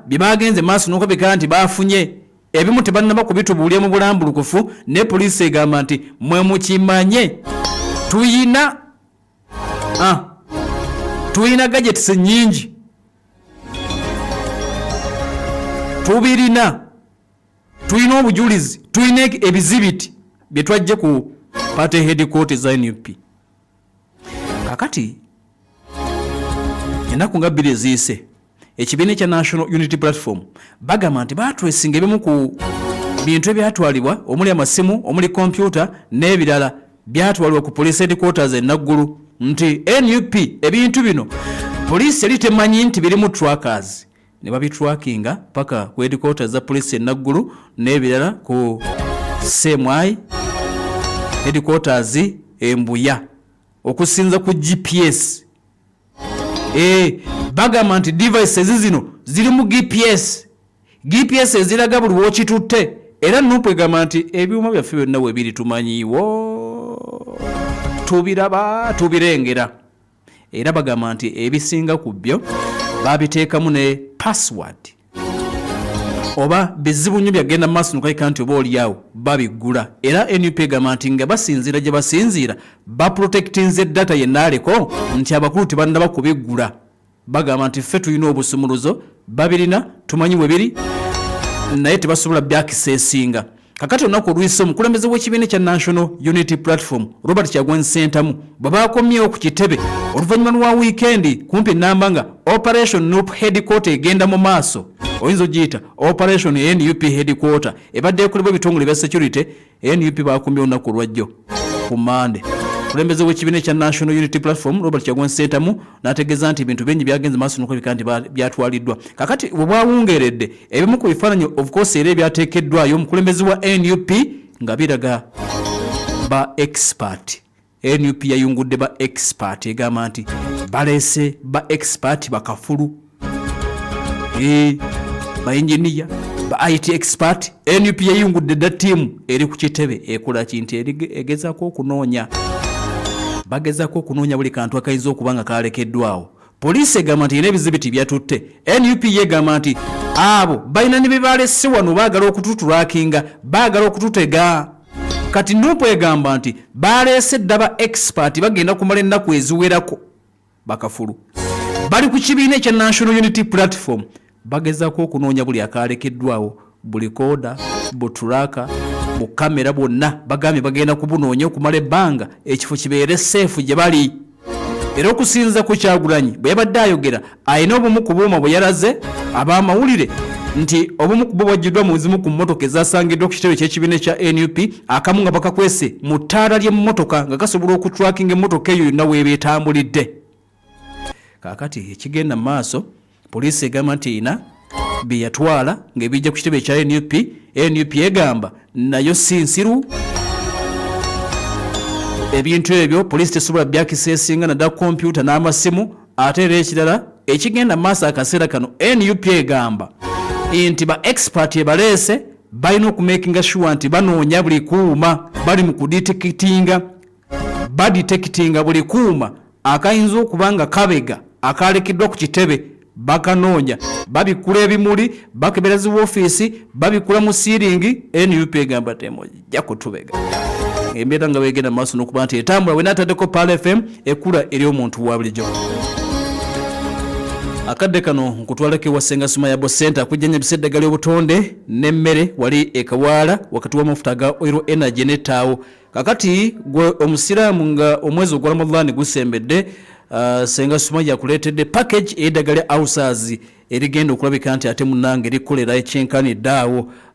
byebagenze maaso n'okubika nti bafunye ebimu tebannaba kubitubuulya mu bulambulukufu ne poliisi egamba nti mwe mukimanye tuyina gadgets nnyingi tubirina tuyina obujulizi tuyina ebizibiti bye twajje ku party headquarters za NUP kakati ennaku nga bbiri eziise ekibiina ekya National Unity Platform bagamba nti batwesinga ebimu ku bintu ebyatwalibwa omuli amasimu omuli kompyuta n'ebirala byatwalibwa ku police headquarters e Naggulu nti NUP ebintu bino poliisi yali temanyi nti birimu trackers ne babitrackinga paka ku headquarters za poliisi e Naggulu n'ebirala ku Semwai headquarters Embuya okusinza ku GPS bagamba nti devices zino ziri mu GPS eziraga buli wokitutte era nupu egamba nti ebyuma byaffe byonna webiri tumanyiiwo tubiraba tubirengera era bagamba nti ebisinga ku byo babiteekamu ne password oba bizibu nnyo byagenda mu maaso nokayika nti oba oliawo babigula era NUP egamba nti nga basinziira gye basinziira baprotectinze data yennaaleko nti abakulu tebannaba kubigula bagamba nti ffe tulina obusumuluzo babirina tumanyi we biri naye tebasobola byakiseesinga kakati olunaku olwise omukulembeze w'ekibiina kya National Unity Platform Robert Kyagulanyi Ssentamu bwe bakomyewo ku kitebe oluvannyuma lwa wiikendi kumpi ennamba nga Operation NUP Headquarter egenda mu maaso oyinza ogiyita Operation NUP Headquarter ebadde ekolebwa ebitongole bya security NUP bakomyewo olunaku olwajjo ku Mande kulembeze w'ekibiina kya National Unity Platform Robert Kyagulanyi Ssentamu n'ategeeza nti ebintu bingi byagenze maaso n'okulabika nti byatwaliddwa kakati bwe bwawungeeredde ebimu ku bifaananyi of course era ebyateekeddwayo omukulembeze wa NUP nga biraga ba expert NUP yayungudde ba expert egamba nti baleese ba expert bakafulu ba engineer ba IT expert NUP yayungudde da team eri ku kitebe ekola kintu egezaako okunoonya bagezako okunoonya buli kantu akayinza okuba nga kalekeddwawo poliisi egamba nti n'ebizibiti byatutte NUP yegamba nti abo balina ne bebalese wano baagala okututulakinga baagala okututega kati NUP egamba nti baleese ddaba expert bagenda kumala ennaku eziwerako bakafulu bali ku kibiina ekya National Unity Platform bagezako okunoonya buli akalekeddwawo buli kooda butulaka mu kamera bonna bagambye bagenda kubunoonya okumala ebbanga ekifo kibeere seefu gye bali era okusinza ku Kyagulanyi bwe yabadde ayogera ayina obumu ku buuma bwe yalaze ab'amawulire nti obumu ku bwo bwajjiddwa mu zimu ku mmotoka ezasangiddwa ku kitebe ky'ekibiina ekya NUP akamu nga bakakwese mu ttaala ly'emmotoka nga kasobola okutwakinga emmotoka eyo yonna weeba etambulidde kaakati ekigenda mu maaso poliisi egamba nti ina bye yatwala ng'ebijja ku kitebe ekya NUP egamba nayo si nsiru ebintu ebyo poliisi tesobola byakiseesinga nadda kompyuta n'amasimu ate era ekirala ekigenda mu maaso akaseera kano NUP egamba nti ba expert ebaleese balina okumakinga sure nti banoonya buli kuuma bali mu badetectinga buli kuuma akayinza okuba nga kabega akalekeddwa ku kitebe bakanoonya babikula ebimuli bakebereza woofiisi babikula mu siiringi NUP egamba temojja kutubega embeera nga weegenda maaso n'okuba nti etambula we naataddeko Pal FM ekula eri omuntu wa bulijjo akadde kano nkutwaleko ewa Ssenga Sumayabo Center kujjanya ebiseddagala obutonde n'emmere wali ekawaala wakati w'amafuta ga Oil Energy n'ettaawo kakati gwe omusiraamu nga omwezi ogwa Ramadhan gusembedde Ssenga Sumaya yakuleetedde package ey'eddagala Ausaz erigenda okulabika nti ate munnange likolera ekyenkanidde awo